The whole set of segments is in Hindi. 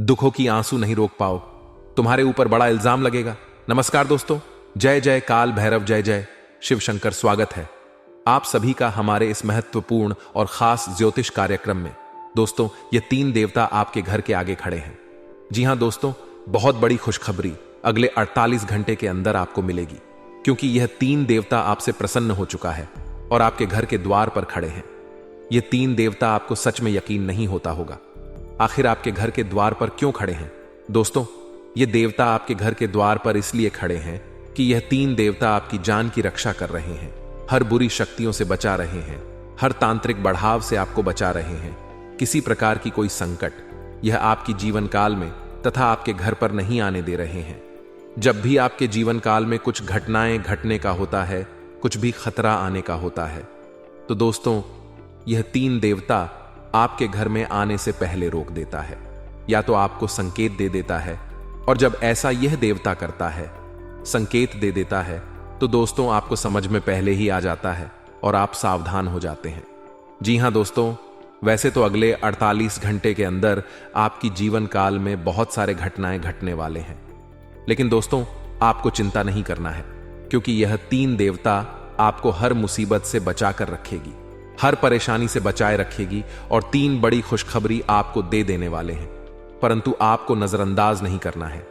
दुखों की आंसू नहीं रोक पाओ, तुम्हारे ऊपर बड़ा इल्जाम लगेगा। नमस्कार दोस्तों, जय जय काल भैरव, जय जय शिव शंकर। स्वागत है आप सभी का हमारे इस महत्वपूर्ण और खास ज्योतिष कार्यक्रम में। दोस्तों, ये 3 देवता आपके घर के आगे खड़े हैं। जी हां दोस्तों, बहुत बड़ी खुशखबरी अगले 48 घंटे के अंदर आपको मिलेगी, क्योंकि यह 3 देवता आपसे प्रसन्न हो चुका है और आपके घर के द्वार पर खड़े हैं। ये 3 देवता आपको सच में यकीन नहीं होता होगा, आखिर आपके घर के द्वार पर क्यों खड़े हैं। दोस्तों, ये देवता आपके घर के द्वार पर इसलिए खड़े हैं कि यह 3 देवता आपकी जान की रक्षा कर रहे हैं, हर बुरी शक्तियों से बचा रहे हैं, हर तांत्रिक बढ़ाव से आपको बचा रहे हैं। किसी प्रकार की कोई संकट यह आपकी जीवन काल में तथा आपके घर पर नहीं आने दे रहे हैं। जब भी आपके जीवन काल में कुछ घटनाएं घटने का होता है, कुछ भी खतरा आने का होता है, तो दोस्तों यह 3 देवता आपके घर में आने से पहले रोक देता है, या तो आपको संकेत दे देता है। और जब ऐसा यह देवता करता है, संकेत दे देता है, तो दोस्तों आपको समझ में पहले ही आ जाता है और आप सावधान हो जाते हैं। जी हां दोस्तों, वैसे तो अगले 48 घंटे के अंदर आपकी जीवन काल में बहुत सारे घटनाएं घटने वाले हैं, लेकिन दोस्तों आपको चिंता नहीं करना है, क्योंकि यह 3 देवता आपको हर मुसीबत से बचा कर रखेगी, हर परेशानी से बचाए रखेगी और 3 बड़ी खुशखबरी आपको दे देने वाले हैं। परंतु आपको नजरअंदाज नहीं करना है।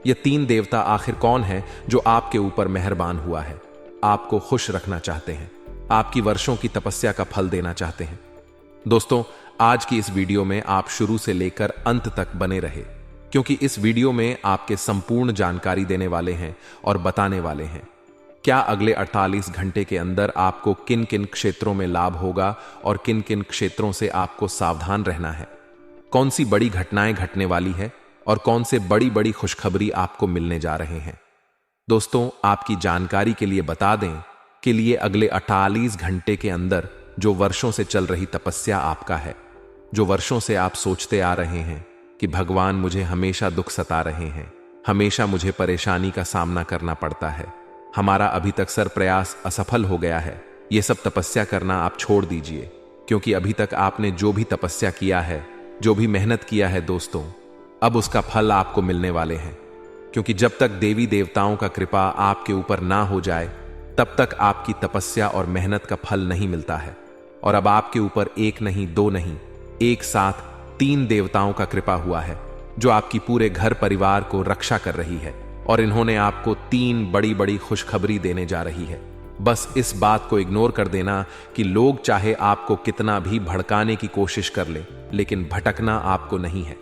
ये 3 देवता आखिर कौन है जो आपके ऊपर मेहरबान हुआ है, आपको खुश रखना चाहते हैं, आपकी वर्षों की तपस्या का फल देना चाहते हैं। दोस्तों, आज की इस वीडियो में आप शुरू से लेकर अंत तक बने रहे, क्योंकि इस वीडियो में आपके संपूर्ण जानकारी देने वाले हैं और बताने वाले हैं क्या अगले 48 घंटे के अंदर आपको किन किन क्षेत्रों में लाभ होगा और किन किन क्षेत्रों से आपको सावधान रहना है, कौन सी बड़ी घटनाएं घटने वाली है और कौन से बड़ी बड़ी खुशखबरी आपको मिलने जा रहे हैं। दोस्तों, आपकी जानकारी के लिए बता दें कि लिए अगले 48 घंटे के अंदर जो वर्षों से चल रही तपस्या आपका है, जो वर्षों से आप सोचते आ रहे हैं कि भगवान मुझे हमेशा दुख सता रहे हैं, हमेशा मुझे परेशानी का सामना करना पड़ता है, हमारा अभी तक सर प्रयास असफल हो गया है, यह सब तपस्या करना आप छोड़ दीजिए, क्योंकि अभी तक आपने जो भी तपस्या किया है, जो भी मेहनत किया है दोस्तों, अब उसका फल आपको मिलने वाले हैं। क्योंकि जब तक देवी देवताओं का कृपा आपके ऊपर ना हो जाए, तब तक आपकी तपस्या और मेहनत का फल नहीं मिलता है। और अब आपके ऊपर 1 नहीं 2 नहीं, एक साथ 3 देवताओं का कृपा हुआ है, जो आपकी पूरे घर परिवार को रक्षा कर रही है, और इन्होंने आपको 3 बड़ी बड़ी खुशखबरी देने जा रही है। बस इस बात को इग्नोर कर देना कि लोग चाहे आपको कितना भी भड़काने की कोशिश कर ले, लेकिन भटकना आपको नहीं है,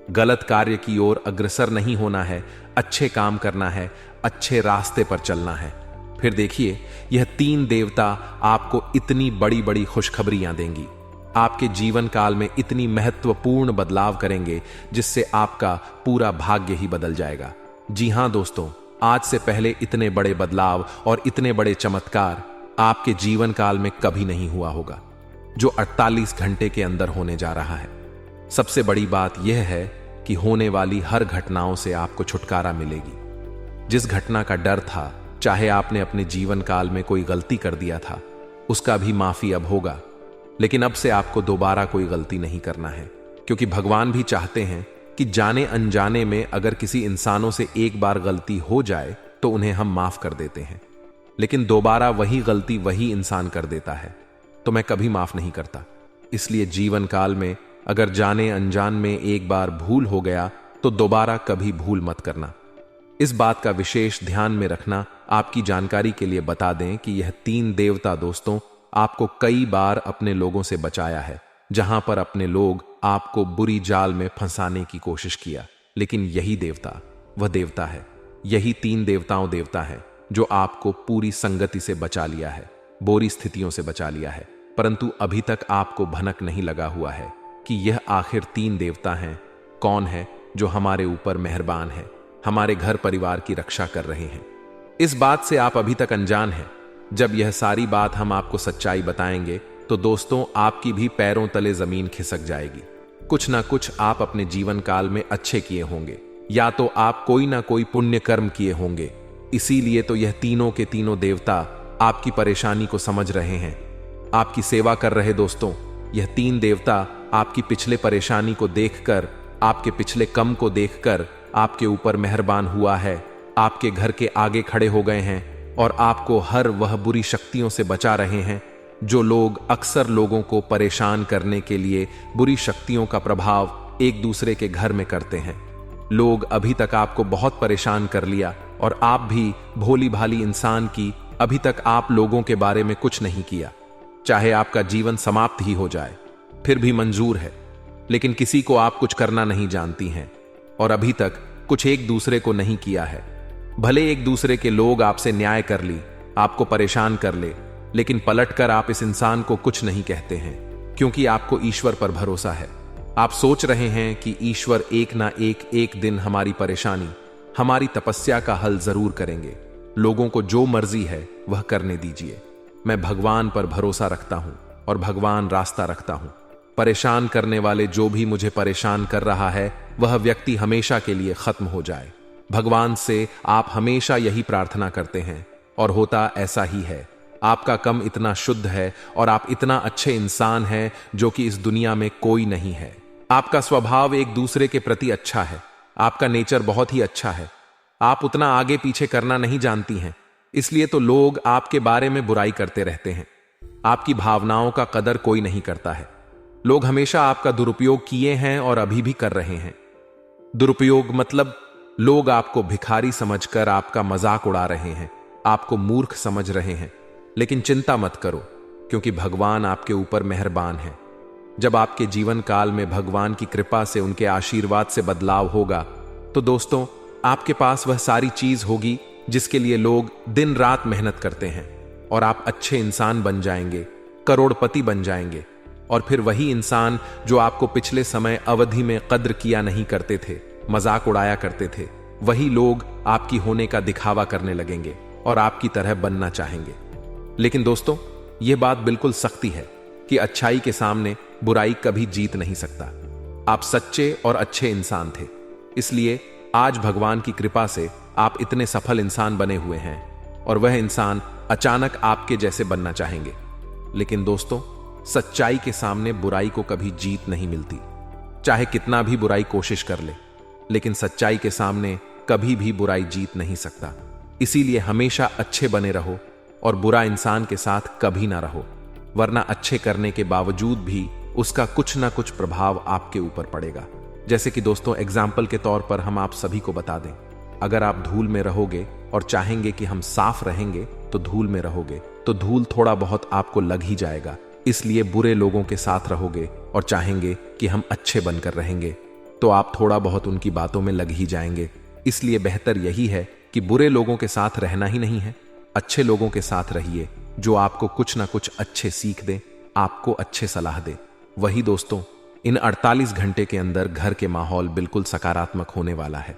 गलत कार्य की ओर अग्रसर नहीं होना है, अच्छे काम करना है, अच्छे रास्ते पर चलना है। फिर देखिए, यह 3 देवता आपको इतनी बड़ी बड़ी खुशखबरियां देंगी, आपके जीवन काल में इतनी महत्वपूर्ण बदलाव करेंगे, जिससे आपका पूरा भाग्य ही बदल जाएगा। जी हां दोस्तों, आज से पहले इतने बड़े बदलाव और इतने बड़े चमत्कार आपके जीवन काल में कभी नहीं हुआ होगा, जो 48 घंटे के अंदर होने जा रहा है। सबसे बड़ी बात यह है कि होने वाली हर घटनाओं से आपको छुटकारा मिलेगी। जिस घटना का डर था, चाहे आपने अपने जीवन काल में कोई गलती कर दिया था, उसका भी माफी अब होगा, लेकिन अब से आपको दोबारा कोई गलती नहीं करना है, क्योंकि भगवान भी चाहते हैं कि जाने अनजाने में अगर किसी इंसानों से एक बार गलती हो जाए तो उन्हें हम माफ कर देते हैं, लेकिन दोबारा वही गलती वही इंसान कर देता है तो मैं कभी माफ नहीं करता। इसलिए जीवन काल में अगर जाने अनजान में एक बार भूल हो गया तो दोबारा कभी भूल मत करना। इस बात का विशेष ध्यान में रखना। आपकी जानकारी के लिए बता दें कि यह 3 देवता दोस्तों आपको कई बार अपने लोगों से बचाया है, जहां पर अपने लोग आपको बुरी जाल में फंसाने की कोशिश किया, लेकिन यही देवता वह देवता है, यही 3 देवता है जो आपको पूरी संगति से बचा लिया है, बुरी स्थितियों से बचा लिया है। परंतु अभी तक आपको भनक नहीं लगा हुआ है कि यह आखिर 3 देवता हैं, कौन है जो हमारे ऊपर मेहरबान है, हमारे घर परिवार की रक्षा कर रहे हैं। इस बात से आप अभी तक अनजान हैं। जब यह सारी बात हम आपको सच्चाई बताएंगे तो दोस्तों आपकी भी पैरों तले जमीन खिसक जाएगी। कुछ ना कुछ आप अपने जीवन काल में अच्छे किए होंगे, या तो आप कोई ना कोई पुण्य कर्म किए होंगे, इसीलिए तो यह तीनों के तीनों देवता आपकी परेशानी को समझ रहे हैं, आपकी सेवा कर रहे। दोस्तों, यह 3 देवता आपकी पिछले परेशानी को देखकर आपके पिछले कम को देखकर आपके ऊपर मेहरबान हुआ है, आपके घर के आगे खड़े हो गए हैं और आपको हर वह बुरी शक्तियों से बचा रहे हैं जो लोग अक्सर लोगों को परेशान करने के लिए बुरी शक्तियों का प्रभाव एक दूसरे के घर में करते हैं। लोग अभी तक आपको बहुत परेशान कर लिया और आप भी भोली भाली इंसान की अभी तक आप लोगों के बारे में कुछ नहीं किया। चाहे आपका जीवन समाप्त ही हो जाए फिर भी मंजूर है, लेकिन किसी को आप कुछ करना नहीं जानती हैं और अभी तक कुछ एक दूसरे को नहीं किया है। भले एक दूसरे के लोग आपसे न्याय कर ली, आपको परेशान कर ले, लेकिन पलटकर आप इस इंसान को कुछ नहीं कहते हैं क्योंकि आपको ईश्वर पर भरोसा है। आप सोच रहे हैं कि ईश्वर एक ना एक दिन हमारी परेशानी, हमारी तपस्या का हल जरूर करेंगे। लोगों को जो मर्जी है वह करने दीजिए। मैं भगवान पर भरोसा रखता हूं और भगवान रास्ता रखता हूं। परेशान करने वाले जो भी मुझे परेशान कर रहा है वह व्यक्ति हमेशा के लिए खत्म हो जाए। भगवान से आप हमेशा यही प्रार्थना करते हैं और होता ऐसा ही है। आपका कम इतना शुद्ध है और आप इतना अच्छे इंसान हैं जो कि इस दुनिया में कोई नहीं है। आपका स्वभाव एक दूसरे के प्रति अच्छा है, आपका नेचर बहुत ही अच्छा है। आप उतना आगे पीछे करना नहीं जानती हैं, इसलिए तो लोग आपके बारे में बुराई करते रहते हैं। आपकी भावनाओं का कदर कोई नहीं करता है। लोग हमेशा आपका दुरुपयोग किए हैं और अभी भी कर रहे हैं। दुरुपयोग मतलब लोग आपको भिखारी समझकर आपका मजाक उड़ा रहे हैं, आपको मूर्ख समझ रहे हैं। लेकिन चिंता मत करो क्योंकि भगवान आपके ऊपर मेहरबान है। जब आपके जीवन काल में भगवान की कृपा से, उनके आशीर्वाद से बदलाव होगा तो दोस्तों आपके पास वह सारी चीज होगी जिसके लिए लोग दिन रात मेहनत करते हैं और आप अच्छे इंसान बन जाएंगे, करोड़पति बन जाएंगे। और फिर वही इंसान जो आपको पिछले समय अवधि में कद्र किया नहीं करते थे, मजाक उड़ाया करते थे, वही लोग आपकी होने का दिखावा करने लगेंगे और आपकी तरह बनना चाहेंगे। लेकिन दोस्तों यह बात बिल्कुल सख्ती है कि अच्छाई के सामने बुराई कभी जीत नहीं सकता। आप सच्चे और अच्छे इंसान थे, इसलिए आज भगवान की कृपा से आप इतने सफल इंसान बने हुए हैं और वह इंसान अचानक आपके जैसे बनना चाहेंगे। लेकिन दोस्तों सच्चाई के सामने बुराई को कभी जीत नहीं मिलती। चाहे कितना भी बुराई कोशिश कर ले, लेकिन सच्चाई के सामने कभी भी बुराई जीत नहीं सकता। इसीलिए हमेशा अच्छे बने रहो और बुरा इंसान के साथ कभी ना रहो, वरना अच्छे करने के बावजूद भी उसका कुछ ना कुछ प्रभाव आपके ऊपर पड़ेगा। जैसे कि दोस्तों एग्जाम्पल के तौर पर हम आप सभी को बता दें, अगर आप धूल में रहोगे और चाहेंगे कि हम साफ रहेंगे तो धूल में रहोगे तो धूल थोड़ा बहुत आपको लग ही जाएगा। इसलिए बुरे लोगों के साथ रहोगे और चाहेंगे कि हम अच्छे बनकर रहेंगे तो आप थोड़ा बहुत उनकी बातों में लग ही जाएंगे। इसलिए बेहतर यही है कि बुरे लोगों के साथ रहना ही नहीं है, अच्छे लोगों के साथ रहिए जो आपको कुछ ना कुछ अच्छे सीख दे, आपको अच्छे सलाह दे। वही दोस्तों इन 48 घंटे के अंदर घर के माहौल बिल्कुल सकारात्मक होने वाला है।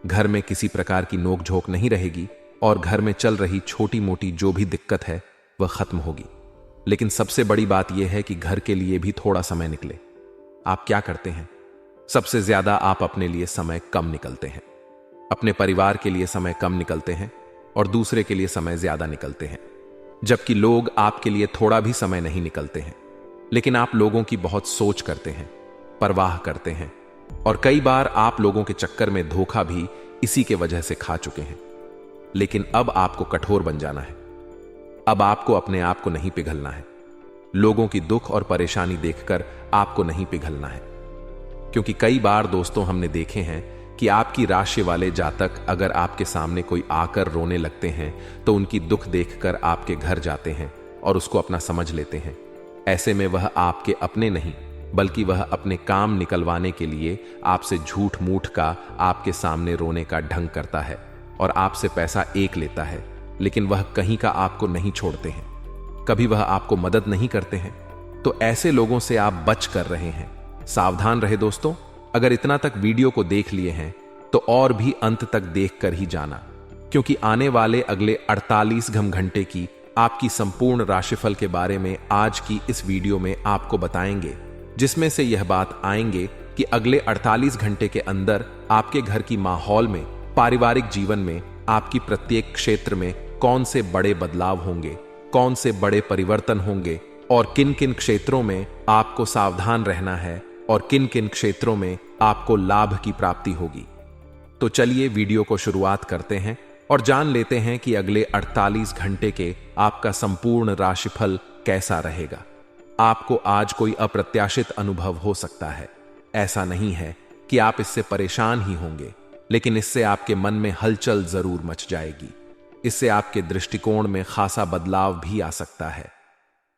घर में किसी प्रकार की नोकझोंक नहीं रहेगी और घर में चल रही छोटी मोटी जो भी दिक्कत है वह खत्म होगी। लेकिन सबसे बड़ी बात यह है कि घर के लिए भी थोड़ा समय निकले। आप क्या करते हैं? सबसे ज्यादा आप अपने लिए समय कम निकलते हैं, अपने परिवार के लिए समय कम निकलते हैं और दूसरे के लिए समय ज्यादा निकलते हैं, जबकि लोग आपके लिए थोड़ा भी समय नहीं निकलते हैं। लेकिन आप लोगों की बहुत सोच करते हैं, परवाह करते हैं और कई बार आप लोगों के चक्कर में धोखा भी इसी के वजह से खा चुके हैं। लेकिन अब आपको कठोर बन जाना है। अब आपको अपने आप को नहीं पिघलना है। लोगों की दुख और परेशानी देखकर आपको नहीं पिघलना है, क्योंकि कई बार दोस्तों हमने देखे हैं कि आपकी राशि वाले जातक अगर आपके सामने कोई आकर रोने लगते हैं तो उनकी दुख देखकर आपके घर जाते हैं और उसको अपना समझ लेते हैं। ऐसे में वह आपके अपने नहीं बल्कि वह अपने काम निकलवाने के लिए आपसे झूठ मूठ का आपके सामने रोने का ढंग करता है और आपसे पैसा एक लेता है, लेकिन वह कहीं का आपको नहीं छोड़ते हैं, कभी वह आपको मदद नहीं करते हैं। तो ऐसे लोगों से आप बच कर रहे हैं। सावधान रहे दोस्तों। अगर इतना तक वीडियो को देख लिए हैं तो और भी अंत तक देख कर ही जाना, क्योंकि आने वाले अगले 48 घंटे की आपकी संपूर्ण राशिफल के बारे में आज की इस वीडियो में आपको बताएंगे, जिसमें से यह बात आएंगे कि अगले 48 घंटे के अंदर आपके घर की माहौल में, पारिवारिक जीवन में, आपकी प्रत्येक क्षेत्र में कौन से बड़े बदलाव होंगे, कौन से बड़े परिवर्तन होंगे और किन किन क्षेत्रों में आपको सावधान रहना है और किन किन क्षेत्रों में आपको लाभ की प्राप्ति होगी। तो चलिए वीडियो को शुरुआत करते हैं और जान लेते हैं कि अगले 48 घंटे के आपका संपूर्ण राशिफल कैसा रहेगा। आपको आज कोई अप्रत्याशित अनुभव हो सकता है। ऐसा नहीं है कि आप इससे परेशान ही होंगे, लेकिन इससे आपके मन में हलचल जरूर मच जाएगी। इससे आपके दृष्टिकोण में खासा बदलाव भी आ सकता है।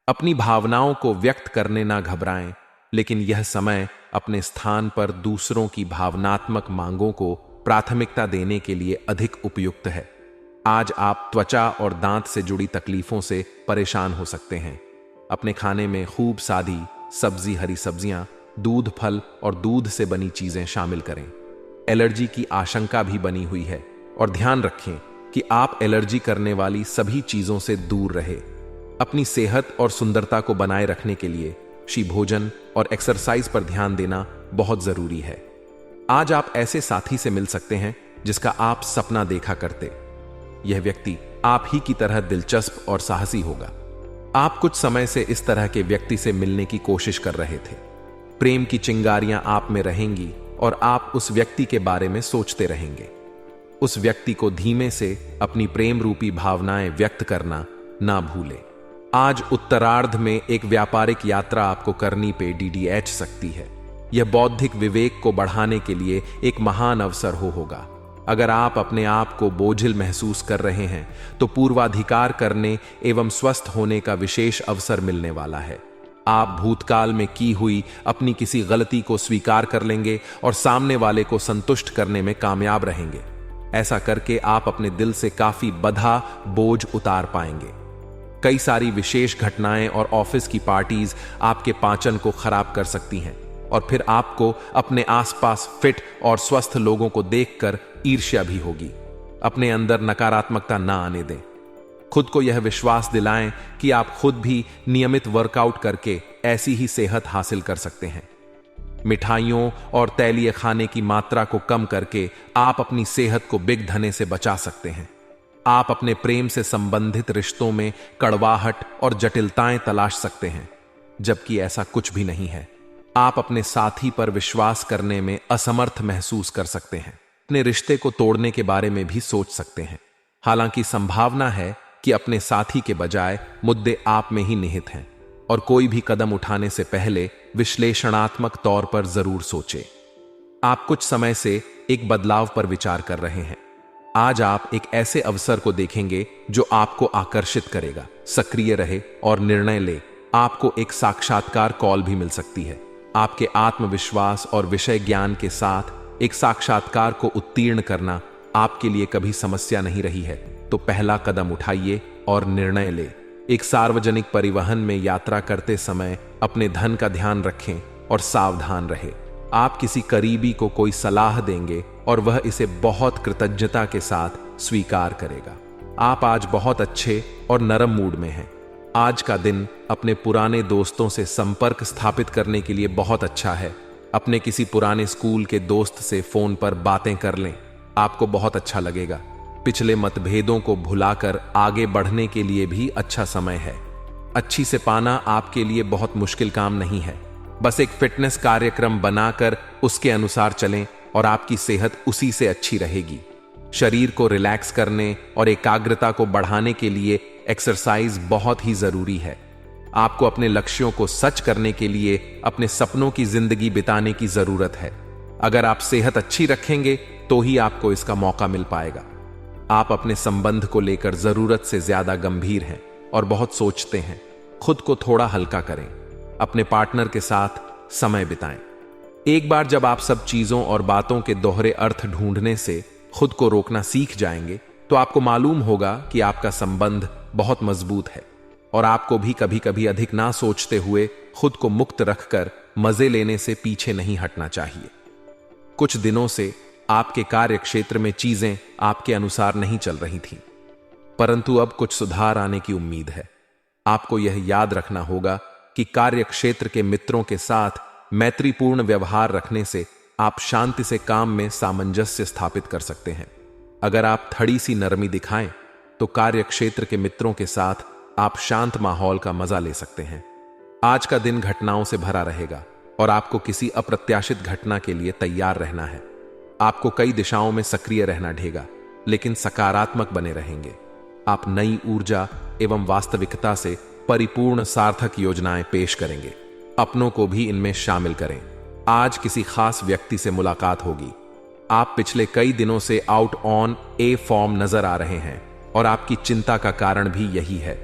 अपनी भावनाओं को व्यक्त करने ना घबराएं, लेकिन यह समय अपने स्थान पर दूसरों की भावनात्मक मांगों को प्राथमिकता देने के लिए अधिक उपयुक्त है। आज आप त्वचा और दांत से जुड़ी तकलीफों से परेशान हो सकते हैं। अपने खाने में खूब सादी सब्जी, हरी सब्जियां, दूध, फल और दूध से बनी चीजें शामिल करें। एलर्जी की आशंका भी बनी हुई है और ध्यान रखें कि आप एलर्जी करने वाली सभी चीजों से दूर रहे। अपनी सेहत और सुंदरता को बनाए रखने के लिए भोजन और एक्सरसाइज पर ध्यान देना बहुत जरूरी है। आज आप ऐसे साथी से मिल सकते हैं जिसका आप सपना देखा करते। यह व्यक्ति आप ही की तरह दिलचस्प और साहसी होगा। आप कुछ समय से इस तरह के व्यक्ति से मिलने की कोशिश कर रहे थे। प्रेम की चिंगारियां आप में रहेंगी और आप उस व्यक्ति के बारे में सोचते रहेंगे। उस व्यक्ति को धीमे से अपनी प्रेम रूपी भावनाएं व्यक्त करना ना भूलें। आज उत्तरार्ध में एक व्यापारिक यात्रा आपको करनी पे DDH सकती है। यह बौद्धिक विवेक को बढ़ाने के लिए एक महान अवसर होगा। अगर आप अपने आप को बोझिल महसूस कर रहे हैं तो पूर्वाधिकार करने एवं स्वस्थ होने का विशेष अवसर मिलने वाला है। आप भूतकाल में की हुई अपनी किसी गलती को स्वीकार कर लेंगे और सामने वाले को संतुष्ट करने में कामयाब रहेंगे। ऐसा करके आप अपने दिल से काफी बधा बोझ उतार पाएंगे। कई सारी विशेष घटनाएं और ऑफिस की पार्टीज आपके पाचन को खराब कर सकती हैं और फिर आपको अपने आसपास फिट और स्वस्थ लोगों को देखकर ईर्ष्या भी होगी। अपने अंदर नकारात्मकता ना आने दें। खुद को यह विश्वास दिलाएं कि आप खुद भी नियमित वर्कआउट करके ऐसी ही सेहत हासिल कर सकते हैं। मिठाइयों और तैलीय खाने की मात्रा को कम करके आप अपनी सेहत को बिग धने से बचा सकते हैं। आप अपने प्रेम से संबंधित रिश्तों में कड़वाहट और जटिलताएं तलाश सकते हैं, जबकि ऐसा कुछ भी नहीं है। आप अपने साथी पर विश्वास करने में असमर्थ महसूस कर सकते हैं। अपने रिश्ते को तोड़ने के बारे में भी सोच सकते हैं। हालांकि संभावना है कि अपने साथी के बजाय मुद्दे आप में ही निहित हैं और कोई भी कदम उठाने से पहले विश्लेषणात्मक तौर पर जरूर सोचें। आप कुछ समय से एक बदलाव पर विचार कर रहे हैं। आज आप एक ऐसे अवसर को देखेंगे जो आपको आकर्षित करेगा। सक्रिय रहे और निर्णय ले। आपको एक साक्षात्कार कॉल भी मिल सकती है। आपके आत्मविश्वास और विषय ज्ञान के साथ एक साक्षात्कार को उत्तीर्ण करना आपके लिए कभी समस्या नहीं रही है, तो पहला कदम उठाइए और निर्णय ले। एक सार्वजनिक परिवहन में यात्रा करते समय अपने धन का ध्यान रखें और सावधान रहे। आप किसी करीबी को कोई सलाह देंगे और वह इसे बहुत कृतज्ञता के साथ स्वीकार करेगा। आप आज बहुत अच्छे और नरम मूड में हैं। आज का दिन अपने पुराने दोस्तों से संपर्क स्थापित करने के लिए बहुत अच्छा है। अपने किसी पुराने स्कूल के दोस्त से फोन पर बातें कर लें, आपको बहुत अच्छा लगेगा। पिछले मतभेदों को भुलाकर आगे बढ़ने के लिए भी अच्छा समय है। अच्छी से पाना आपके लिए बहुत मुश्किल काम नहीं है। बस एक फिटनेस कार्यक्रम बनाकर उसके अनुसार चलें और आपकी सेहत उसी से अच्छी रहेगी। शरीर को रिलैक्स करने और एकाग्रता को बढ़ाने के लिए एक्सरसाइज बहुत ही जरूरी है। आपको अपने लक्ष्यों को सच करने के लिए अपने सपनों की जिंदगी बिताने की जरूरत है। अगर आप सेहत अच्छी रखेंगे तो ही आपको इसका मौका मिल पाएगा। आप अपने संबंध को लेकर जरूरत से ज्यादा गंभीर हैं और बहुत सोचते हैं। खुद को थोड़ा हल्का करें। अपने पार्टनर के साथ समय बिताएं। एक बार जब आप सब चीजों और बातों के दोहरे अर्थ ढूंढने से खुद को रोकना सीख जाएंगे तो आपको मालूम होगा कि आपका संबंध बहुत मजबूत है और आपको भी कभी कभी अधिक ना सोचते हुए खुद को मुक्त रखकर मजे लेने से पीछे नहीं हटना चाहिए। कुछ दिनों से आपके कार्य क्षेत्र में चीजें आपके अनुसार नहीं चल रही थीं, परंतु अब कुछ सुधार आने की उम्मीद है। आपको यह याद रखना होगा कि कार्य क्षेत्र के मित्रों के साथ मैत्रीपूर्ण व्यवहार रखने से आप शांति से काम में सामंजस्य स्थापित कर सकते हैं। अगर आप थोड़ी सी नरमी दिखाएं तो कार्य क्षेत्र के मित्रों के साथ आप शांत माहौल का मजा ले सकते हैं। आज का दिन घटनाओं से भरा रहेगा। और आपको किसी अप्रत्याशित घटना के लिए तैयार रहना है। आपको कई दिशाओं में सक्रिय रहना ढेगा, लेकिन सकारात्मक बने रहेंगे। आप नई ऊर्जा एवं वास्तविकता से परिपूर्ण सार्थक योजनाएं पेश करेंगे। अपनों को भी इनमें शामिल करें। आज किसी खास व्यक्ति से मुलाकात होगी। आप पिछले कई दिनों से आउट ऑन ए फॉर्म नजर आ रहे हैं और आपकी चिंता का कारण भी यही है।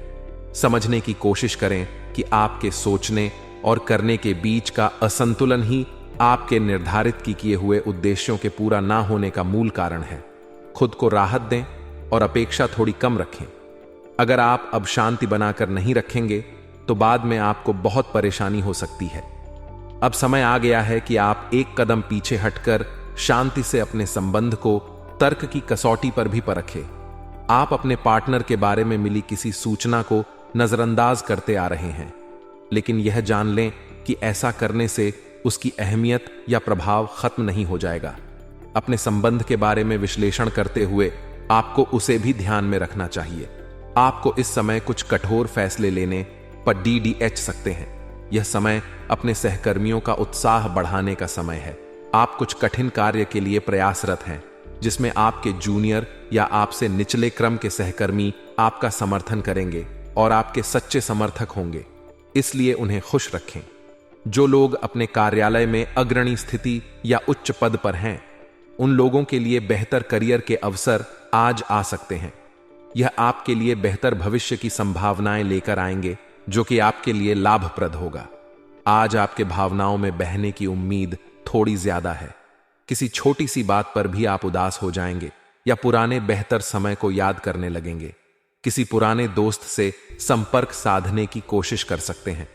समझने की कोशिश करें कि आपके सोचने और करने के बीच का असंतुलन ही आपके निर्धारित किए हुए उद्देश्यों के पूरा ना होने का मूल कारण है। खुद को राहत दें और अपेक्षा थोड़ी कम रखें। अगर आप अब शांति बनाकर नहीं रखेंगे तो बाद में आपको बहुत परेशानी हो सकती है। अब समय आ गया है कि आप एक कदम पीछे हटकर शांति से अपने संबंध को तर्क की कसौटी पर भी परखें। आप अपने पार्टनर के बारे में मिली किसी सूचना को नजरअंदाज करते आ रहे हैं, लेकिन यह जान लें कि ऐसा करने से उसकी अहमियत या प्रभाव खत्म नहीं हो जाएगा। अपने संबंध के बारे में विश्लेषण करते हुए आपको उसे भी ध्यान में रखना चाहिए। आपको इस समय कुछ कठोर फैसले लेने पर DDH सकते हैं। यह समय अपने सहकर्मियों का उत्साह बढ़ाने का समय है। आप कुछ कठिन कार्य के लिए प्रयासरत हैं, जिसमें आपके जूनियर या आपसे निचले क्रम के सहकर्मी आपका समर्थन करेंगे और आपके सच्चे समर्थक होंगे, इसलिए उन्हें खुश रखें। जो लोग अपने कार्यालय में अग्रणी स्थिति या उच्च पद पर हैं, उन लोगों के लिए बेहतर करियर के अवसर आज आ सकते हैं। यह आपके लिए बेहतर भविष्य की संभावनाएं लेकर आएंगे, जो कि आपके लिए लाभप्रद होगा। आज आपके भावनाओं में बहने की उम्मीद थोड़ी ज्यादा है। किसी छोटी सी बात पर भी आप उदास हो जाएंगे या पुराने बेहतर समय को याद करने लगेंगे। किसी पुराने दोस्त से संपर्क साधने की कोशिश कर सकते हैं।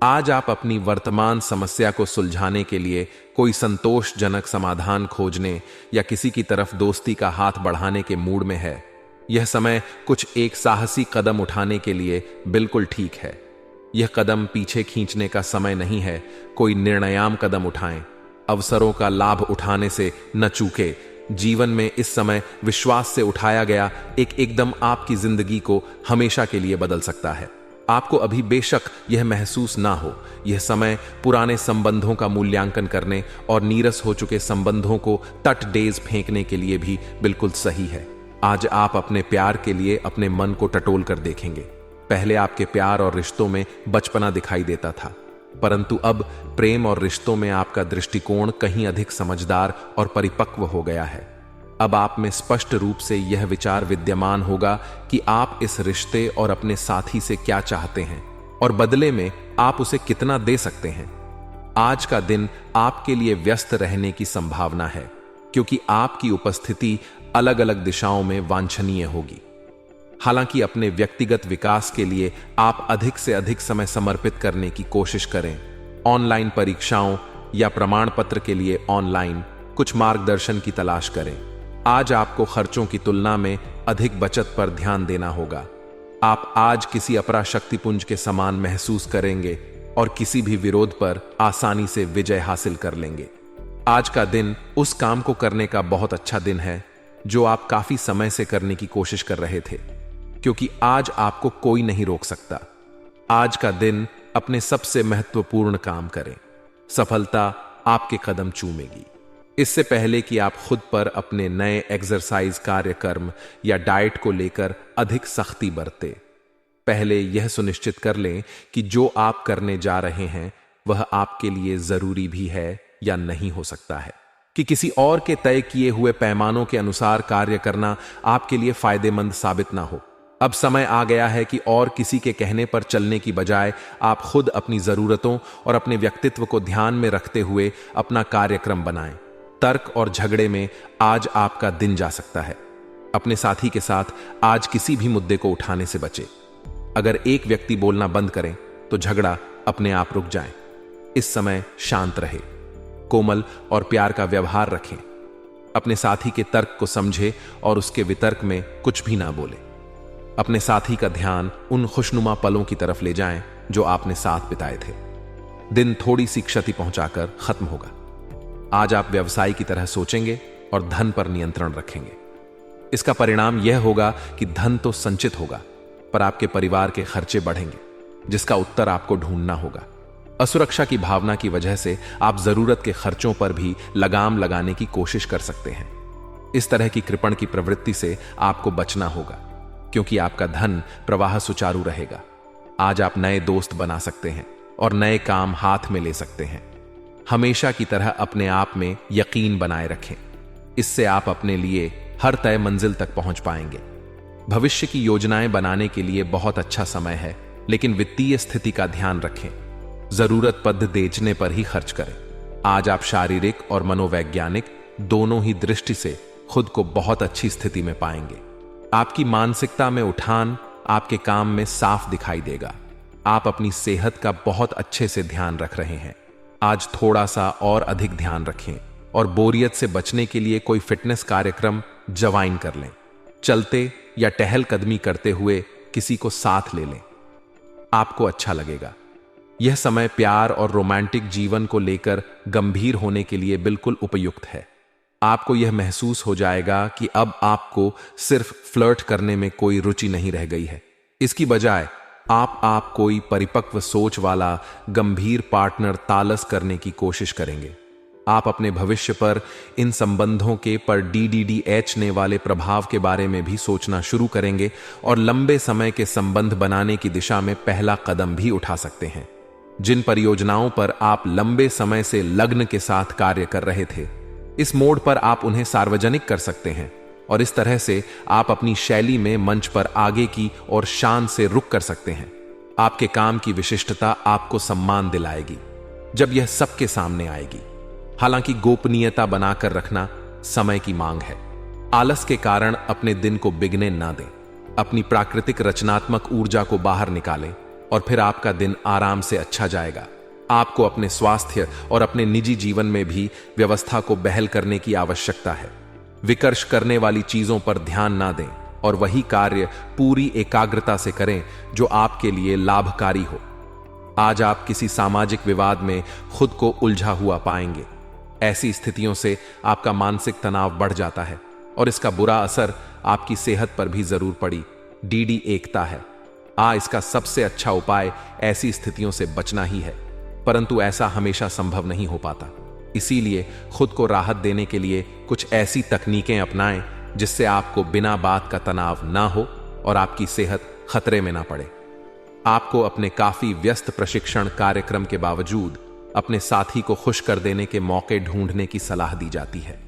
आज आप अपनी वर्तमान समस्या को सुलझाने के लिए कोई संतोषजनक समाधान खोजने या किसी की तरफ दोस्ती का हाथ बढ़ाने के मूड में है। यह समय कुछ एक साहसी कदम उठाने के लिए बिल्कुल ठीक है। यह कदम पीछे खींचने का समय नहीं है। कोई निर्णयाम कदम उठाएं। अवसरों का लाभ उठाने से न चूके। जीवन में इस समय विश्वास से उठाया गया एकदम आपकी जिंदगी को हमेशा के लिए बदल सकता है। आपको अभी बेशक यह महसूस ना हो, यह समय पुराने संबंधों का मूल्यांकन करने और नीरस हो चुके संबंधों को तट डेज फेंकने के लिए भी बिल्कुल सही है। आज आप अपने प्यार के लिए अपने मन को टटोल कर देखेंगे। पहले आपके प्यार और रिश्तों में बचपना दिखाई देता था, परंतु अब प्रेम और रिश्तों में आपका दृष्टिकोण कहीं अधिक समझदार और परिपक्व हो गया है। अब आप में स्पष्ट रूप से यह विचार विद्यमान होगा कि आप इस रिश्ते और अपने साथी से क्या चाहते हैं और बदले में आप उसे कितना दे सकते हैं। आज का दिन आपके लिए व्यस्त रहने की संभावना है, क्योंकि आपकी उपस्थिति अलग अलग दिशाओं में वांछनीय होगी। हालांकि अपने व्यक्तिगत विकास के लिए आप अधिक से अधिक समय समर्पित करने की कोशिश करें। ऑनलाइन परीक्षाओं या प्रमाण पत्र के लिए ऑनलाइन कुछ मार्गदर्शन की तलाश करें। आज आपको खर्चों की तुलना में अधिक बचत पर ध्यान देना होगा। आप आज किसी अपराशक्तिपुंज के समान महसूस करेंगे और किसी भी विरोध पर आसानी से विजय हासिल कर लेंगे। आज का दिन उस काम को करने का बहुत अच्छा दिन है जो आप काफी समय से करने की कोशिश कर रहे थे, क्योंकि आज आपको कोई नहीं रोक सकता। आज का दिन अपने सबसे महत्वपूर्ण काम करें। सफलता आपके कदम चूमेगी। इससे पहले कि आप खुद पर अपने नए एक्सरसाइज कार्यक्रम या डाइट को लेकर अधिक सख्ती बरतें, पहले यह सुनिश्चित कर लें कि जो आप करने जा रहे हैं वह आपके लिए जरूरी भी है या नहीं हो सकता है कि किसी और के तय किए हुए पैमानों के अनुसार कार्य करना आपके लिए फायदेमंद साबित ना हो। अब समय आ गया है कि और किसी के कहने पर चलने की बजाय आप खुद अपनी जरूरतों और अपने व्यक्तित्व को ध्यान में रखते हुए अपना कार्यक्रम बनाएं। तर्क और झगड़े में आज आपका दिन जा सकता है। अपने साथी के साथ आज किसी भी मुद्दे को उठाने से बचें। अगर एक व्यक्ति बोलना बंद करें तो झगड़ा अपने आप रुक जाए। इस समय शांत रहे, कोमल और प्यार का व्यवहार रखें। अपने साथी के तर्क को समझे और उसके वितर्क में कुछ भी ना बोले। अपने साथी का ध्यान उन खुशनुमा पलों की तरफ ले जाएं जो आपने साथ बिताए थे। दिन थोड़ी सी क्षति पहुंचाकर खत्म होगा। आज आप व्यवसाय की तरह सोचेंगे और धन पर नियंत्रण रखेंगे। इसका परिणाम यह होगा कि धन तो संचित होगा, पर आपके परिवार के खर्चे बढ़ेंगे, जिसका उत्तर आपको ढूंढना होगा। असुरक्षा की भावना की वजह से आप जरूरत के खर्चों पर भी लगाम लगाने की कोशिश कर सकते हैं। इस तरह की कृपण की प्रवृत्ति से आपको बचना होगा, क्योंकि आपका धन प्रवाह सुचारू रहेगा। आज आप नए दोस्त बना सकते हैं और नए काम हाथ में ले सकते हैं। हमेशा की तरह अपने आप में यकीन बनाए रखें, इससे आप अपने लिए हर तय मंजिल तक पहुंच पाएंगे। भविष्य की योजनाएं बनाने के लिए बहुत अच्छा समय है, लेकिन वित्तीय स्थिति का ध्यान रखें। जरूरत पद बेचने पर ही खर्च करें। आज आप शारीरिक और मनोवैज्ञानिक दोनों ही दृष्टि से खुद को बहुत अच्छी स्थिति में पाएंगे। आपकी मानसिकता में उठान आपके काम में साफ दिखाई देगा। आप अपनी सेहत का बहुत अच्छे से ध्यान रख रहे हैं। आज थोड़ा सा और अधिक ध्यान रखें और बोरियत से बचने के लिए कोई फिटनेस कार्यक्रम ज्वाइन कर लें। चलते या टहलकदमी करते हुए किसी को साथ ले लें, आपको अच्छा लगेगा। यह समय प्यार और रोमांटिक जीवन को लेकर गंभीर होने के लिए बिल्कुल उपयुक्त है। आपको यह महसूस हो जाएगा कि अब आपको सिर्फ फ्लर्ट करने में कोई रुचि नहीं रह गई है। इसकी बजाय आप कोई परिपक्व सोच वाला गंभीर पार्टनर तालस करने की कोशिश करेंगे। आप अपने भविष्य पर इन संबंधों के पर DDDH वाले प्रभाव के बारे में भी सोचना शुरू करेंगे और लंबे समय के संबंध बनाने की दिशा में पहला कदम भी उठा सकते हैं। जिन परियोजनाओं पर आप लंबे समय से लग्न के साथ कार्य कर रहे थे, इस मोड़ पर आप उन्हें सार्वजनिक कर सकते हैं और इस तरह से आप अपनी शैली में मंच पर आगे की और शान से रुक कर सकते हैं। आपके काम की विशिष्टता आपको सम्मान दिलाएगी जब यह सबके सामने आएगी। हालांकि गोपनीयता बनाकर रखना समय की मांग है। आलस के कारण अपने दिन को बिगने ना दें। अपनी प्राकृतिक रचनात्मक ऊर्जा को बाहर निकालें और फिर आपका दिन आराम से अच्छा जाएगा। आपको अपने स्वास्थ्य और अपने निजी जीवन में भी व्यवस्था को बहाल करने की आवश्यकता है। विकर्ष करने वाली चीजों पर ध्यान ना दें और वही कार्य पूरी एकाग्रता से करें जो आपके लिए लाभकारी हो। आज आप किसी सामाजिक विवाद में खुद को उलझा हुआ पाएंगे। ऐसी स्थितियों से आपका मानसिक तनाव बढ़ जाता है और इसका बुरा असर आपकी सेहत पर भी जरूर पड़ी। DD एकता है। इसका सबसे अच्छा उपाय ऐसी स्थितियों से बचना ही है, परंतु ऐसा हमेशा संभव नहीं हो पाता। इसीलिए खुद को राहत देने के लिए कुछ ऐसी तकनीकें अपनाएं जिससे आपको बिना बात का तनाव ना हो और आपकी सेहत खतरे में ना पड़े। आपको अपने काफी व्यस्त प्रशिक्षण कार्यक्रम के बावजूद अपने साथी को खुश कर देने के मौके ढूंढने की सलाह दी जाती है।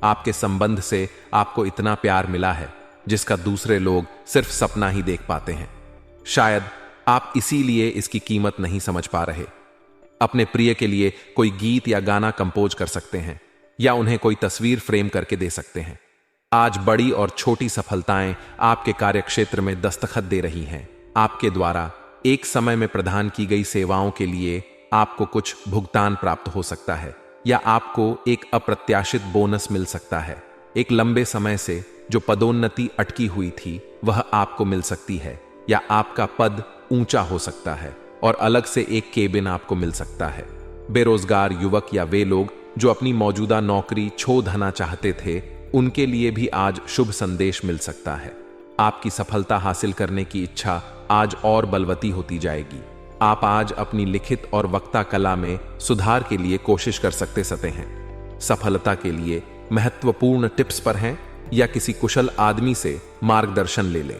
आपके संबंध से आपको इतना प्यार मिला है जिसका दूसरे लोग सिर्फ सपना ही देख पाते हैं। शायद आप इसीलिए इसकी कीमत नहीं समझ पा रहे। अपने प्रिय के लिए कोई गीत या गाना कंपोज कर सकते हैं या उन्हें कोई तस्वीर फ्रेम करके दे सकते हैं। आज बड़ी और छोटी सफलताएं आपके कार्यक्षेत्र में दस्तखत दे रही हैं। आपके द्वारा एक समय में प्रदान की गई सेवाओं के लिए आपको कुछ भुगतान प्राप्त हो सकता है या आपको एक अप्रत्याशित बोनस मिल सकता है। एक लंबे समय से जो पदोन्नति अटकी हुई थी वह आपको मिल सकती है या आपका पद ऊंचा हो सकता है और अलग से एक केबिन आपको मिल सकता है। बेरोजगार युवक या वे लोग जो अपनी मौजूदा नौकरी छोड़ना चाहते थे, उनके लिए भी आज शुभ संदेश मिल सकता है। आपकी सफलता हासिल करने की इच्छा आज और बलवती होती जाएगी। आप आज अपनी लिखित और वक्ता कला में सुधार के लिए कोशिश कर सकते हैं। सफलता के लिए महत्वपूर्ण टिप्स पर हैं या किसी कुशल आदमी से मार्गदर्शन ले लें।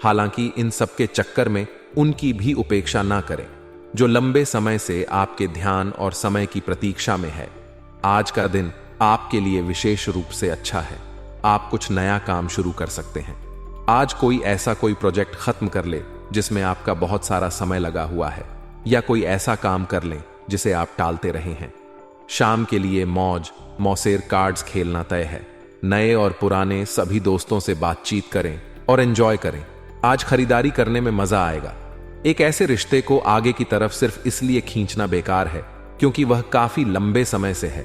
हालांकि इन सबके चक्कर में उनकी भी उपेक्षा ना करें जो लंबे समय से आपके ध्यान और समय की प्रतीक्षा में है। आज का दिन आपके लिए विशेष रूप से अच्छा है। आप कुछ नया काम शुरू कर सकते हैं। आज कोई ऐसा प्रोजेक्ट खत्म कर ले जिसमें आपका बहुत सारा समय लगा हुआ है या कोई ऐसा काम कर लें जिसे आप टालते रहे हैं। शाम के लिए मौज मौसेर कार्ड्स खेलना तय है। नए और पुराने सभी दोस्तों से बातचीत करें और एंजॉय करें। आज खरीदारी करने में मजा आएगा। एक ऐसे रिश्ते को आगे की तरफ सिर्फ इसलिए खींचना बेकार है क्योंकि वह काफी लंबे समय से है।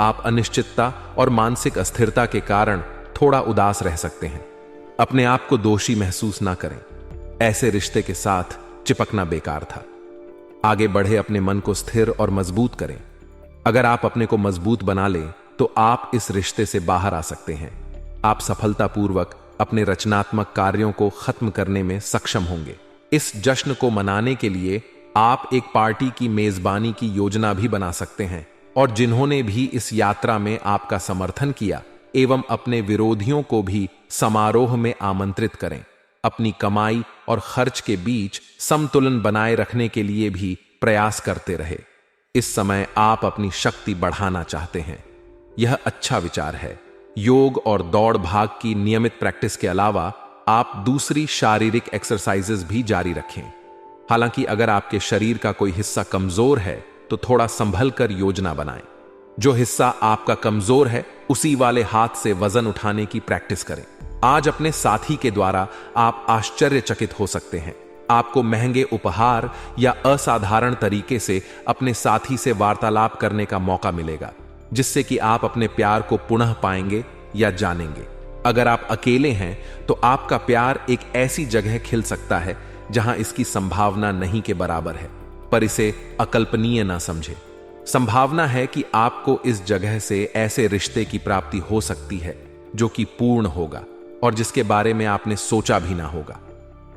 आप अनिश्चितता और मानसिक अस्थिरता के कारण थोड़ा उदास रह सकते हैं। अपने आप को दोषी महसूस ना करें। ऐसे रिश्ते के साथ चिपकना बेकार था। आगे बढ़े अपने मन को स्थिर और मजबूत करें। अगर आप अपने को मजबूत बना लें तो आप इस रिश्ते से बाहर आ सकते हैं। आप सफलतापूर्वक अपने रचनात्मक कार्यों को खत्म करने में सक्षम होंगे। इस जश्न को मनाने के लिए आप एक पार्टी की मेजबानी की योजना भी बना सकते हैं और जिन्होंने भी इस यात्रा में आपका समर्थन किया एवं अपने विरोधियों को भी समारोह में आमंत्रित करें। अपनी कमाई और खर्च के बीच संतुलन बनाए रखने के लिए भी प्रयास करते रहे। इस समय आप अपनी शक्ति बढ़ाना चाहते हैं, यह अच्छा विचार है। योग और दौड़ भाग की नियमित प्रैक्टिस के अलावा आप दूसरी शारीरिक एक्सरसाइजेज भी जारी रखें। हालांकि अगर आपके शरीर का कोई हिस्सा कमजोर है तो थोड़ा संभल कर योजना बनाएं। जो हिस्सा आपका कमजोर है उसी वाले हाथ से वजन उठाने की प्रैक्टिस करें। आज अपने साथी के द्वारा आप आश्चर्यचकित हो सकते हैं। आपको महंगे उपहार या असाधारण तरीके से अपने साथी से वार्तालाप करने का मौका मिलेगा, जिससे कि आप अपने प्यार को पुनः पाएंगे या जानेंगे। अगर आप अकेले हैं तो आपका प्यार एक ऐसी जगह खिल सकता है जहां इसकी संभावना नहीं के बराबर है, पर इसे अकल्पनीय ना समझे। संभावना है कि आपको इस जगह से ऐसे रिश्ते की प्राप्ति हो सकती है जो कि पूर्ण होगा और जिसके बारे में आपने सोचा भी ना होगा।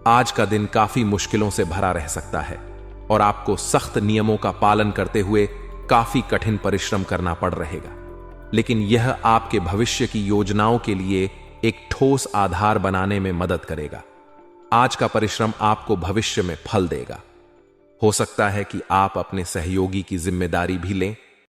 आज का दिन काफी मुश्किलों से भरा रह सकता है और आपको सख्त नियमों का पालन करते हुए काफी कठिन परिश्रम करना पड़ रहेगा, लेकिन यह आपके भविष्य की योजनाओं के लिए एक ठोस आधार बनाने में मदद करेगा। आज का परिश्रम आपको भविष्य में फल देगा। हो सकता है कि आप अपने सहयोगी की जिम्मेदारी भी लें